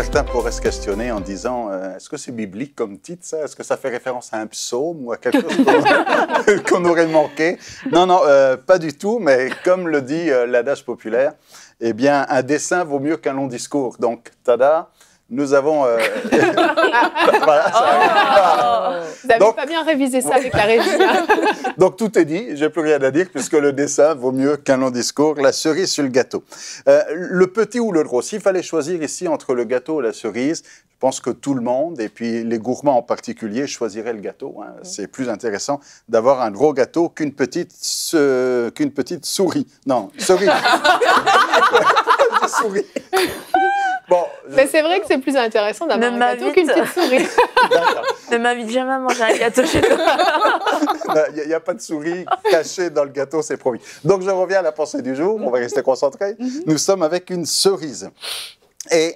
Certains pourraient se questionner en disant est-ce que c'est biblique comme titre, ça? Est-ce que ça fait référence à un psaume ou à quelque chose qu'on aurait manqué? Non, non, pas du tout, mais comme le dit l'adage populaire, eh bien, un dessin vaut mieux qu'un long discours. Donc, tada, nous avons... voilà, ça Vous n'avez pas bien révisé ça avec la régie. Hein. Donc, tout est dit, je n'ai plus rien à dire, puisque le dessin vaut mieux qu'un long discours, la cerise sur le gâteau. Le petit ou le gros, s'il fallait choisir ici entre le gâteau et la cerise, je pense que tout le monde, et puis les gourmands en particulier, choisiraient le gâteau. Hein. C'est plus intéressant d'avoir un gros gâteau qu'une petite souris. Non, cerise. Souris. Bon, mais c'est vrai que c'est plus intéressant d'avoir un gâteau qu'une petite souris. Ne m'invite jamais à manger un gâteau chez toi. Il n'y a pas de souris cachée dans le gâteau, c'est promis. Donc, je reviens à la pensée du jour. On va rester concentrés. Nous sommes avec une cerise. Et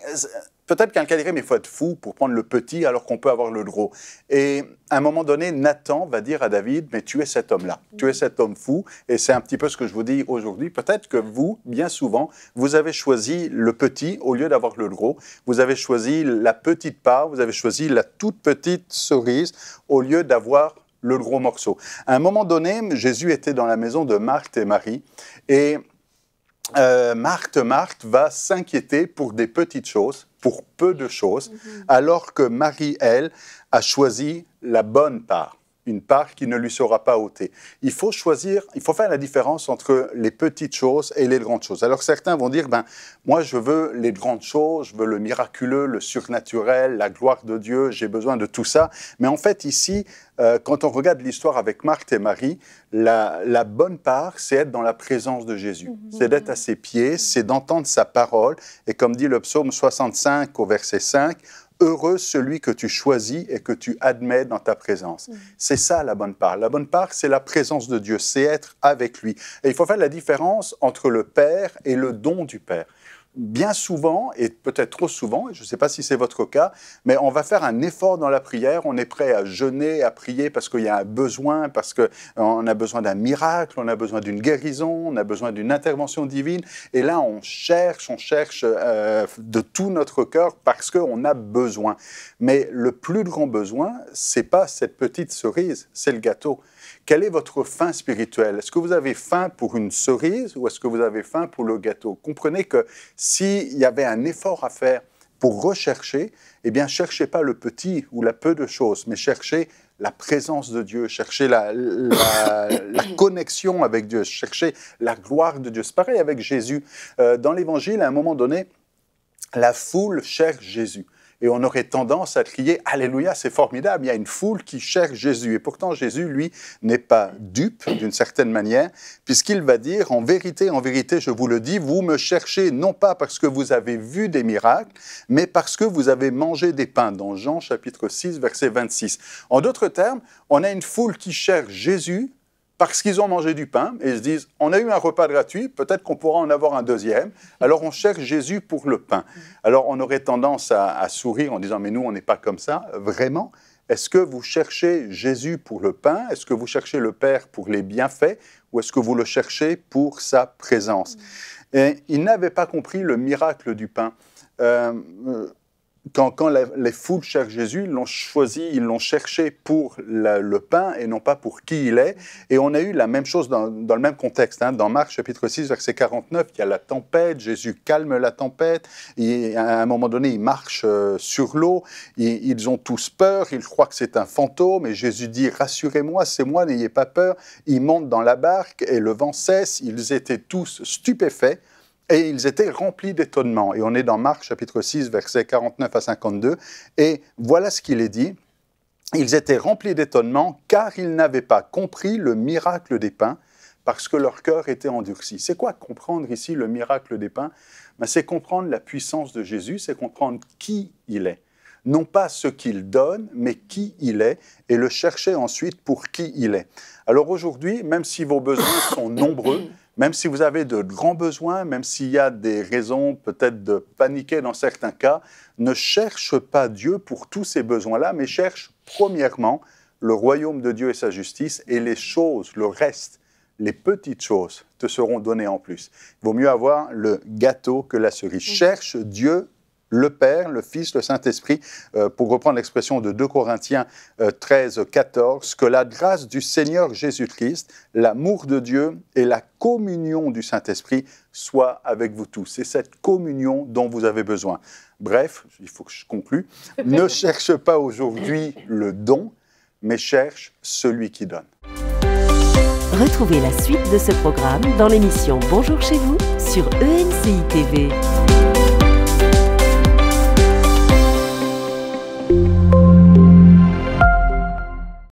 peut-être quelqu'un dirait, mais il faut être fou pour prendre le petit alors qu'on peut avoir le gros. Et à un moment donné, Nathan va dire à David, mais tu es cet homme-là, tu es cet homme fou. Et c'est un petit peu ce que je vous dis aujourd'hui. Peut-être que vous, bien souvent, vous avez choisi le petit au lieu d'avoir le gros. Vous avez choisi la petite part, vous avez choisi la toute petite cerise au lieu d'avoir le gros morceau. À un moment donné, Jésus était dans la maison de Marthe et Marie. Et Marthe va s'inquiéter pour des petites choses, pour peu de choses, alors que Marie, elle, a choisi la bonne part, une part qui ne lui sera pas ôtée. Il faut choisir, il faut faire la différence entre les petites choses et les grandes choses. Alors certains vont dire, moi je veux les grandes choses, je veux le miraculeux, le surnaturel, la gloire de Dieu, j'ai besoin de tout ça. Mais en fait ici, quand on regarde l'histoire avec Marthe et Marie, la bonne part, c'est être dans la présence de Jésus. C'est d'être à ses pieds, c'est d'entendre sa parole. Et comme dit le psaume 65 au verset 5, « Heureux celui que tu choisis et que tu admets dans ta présence. » C'est ça la bonne part. La bonne part, c'est la présence de Dieu, c'est être avec lui. Et il faut faire la différence entre le Père et le don du Père. Bien souvent, et peut-être trop souvent, je ne sais pas si c'est votre cas, mais on va faire un effort dans la prière, on est prêt à jeûner, à prier parce qu'il y a un besoin, parce qu'on a besoin d'un miracle, on a besoin d'une guérison, on a besoin d'une intervention divine. Et là, on cherche de tout notre cœur parce qu'on a besoin. Mais le plus grand besoin, ce n'est pas cette petite cerise, c'est le gâteau. Quelle est votre faim spirituelle? Est-ce que vous avez faim pour une cerise ou est-ce que vous avez faim pour le gâteau? Comprenez que s'il y avait un effort à faire pour rechercher, eh bien, cherchez pas le petit ou la peu de choses, mais cherchez la présence de Dieu, cherchez la connexion avec Dieu, cherchez la gloire de Dieu. C'est pareil avec Jésus. Dans l'Évangile, à un moment donné, la foule cherche Jésus. Et on aurait tendance à crier « Alléluia, c'est formidable, il y a une foule qui cherche Jésus. » Et pourtant, Jésus, lui, n'est pas dupe d'une certaine manière, puisqu'il va dire « En vérité, je vous le dis, vous me cherchez non pas parce que vous avez vu des miracles, mais parce que vous avez mangé des pains. » Dans Jean chapitre 6, verset 26. En d'autres termes, on a une foule qui cherche Jésus parce qu'ils ont mangé du pain et ils se disent « On a eu un repas gratuit, peut-être qu'on pourra en avoir un deuxième. » Alors on cherche Jésus pour le pain. Alors on aurait tendance à sourire en disant « Mais nous, on n'est pas comme ça. » Vraiment? Est-ce que vous cherchez Jésus pour le pain? Est-ce que vous cherchez le Père pour les bienfaits? Ou est-ce que vous le cherchez pour sa présence? Et ils n'avaient pas compris le miracle du pain. Quand les foules cherchent Jésus, ils l'ont choisi, ils l'ont cherché pour le pain et non pas pour qui il est. Et on a eu la même chose dans le même contexte. Dans Marc chapitre 6, verset 49, il y a la tempête, Jésus calme la tempête. Et à un moment donné, il marche sur l'eau. Ils ont tous peur, ils croient que c'est un fantôme. Et Jésus dit, rassurez-moi, c'est moi, n'ayez pas peur. Ils montent dans la barque et le vent cesse. Ils étaient tous stupéfaits. Et ils étaient remplis d'étonnement. Et on est dans Marc, chapitre 6, versets 49 à 52. Et voilà ce qu'il est dit. Ils étaient remplis d'étonnement car ils n'avaient pas compris le miracle des pains parce que leur cœur était endurci. C'est quoi comprendre ici le miracle des pains? C'est comprendre la puissance de Jésus, c'est comprendre qui il est. Non pas ce qu'il donne, mais qui il est, et le chercher ensuite pour qui il est. Alors aujourd'hui, même si vos besoins sont nombreux, même si vous avez de grands besoins, même s'il y a des raisons peut-être de paniquer dans certains cas, ne cherche pas Dieu pour tous ces besoins-là, mais cherche premièrement le royaume de Dieu et sa justice, et les choses, le reste, les petites choses te seront données en plus. Il vaut mieux avoir le gâteau que la cerise. Cherche Dieu, le Père, le Fils, le Saint-Esprit, pour reprendre l'expression de 2 Corinthiens 13, 14, que la grâce du Seigneur Jésus-Christ, l'amour de Dieu et la communion du Saint-Esprit soient avec vous tous. C'est cette communion dont vous avez besoin. Bref, il faut que je conclue. Ne cherche pas aujourd'hui le don, mais cherche celui qui donne. Retrouvez la suite de ce programme dans l'émission Bonjour chez vous sur ENCI TV.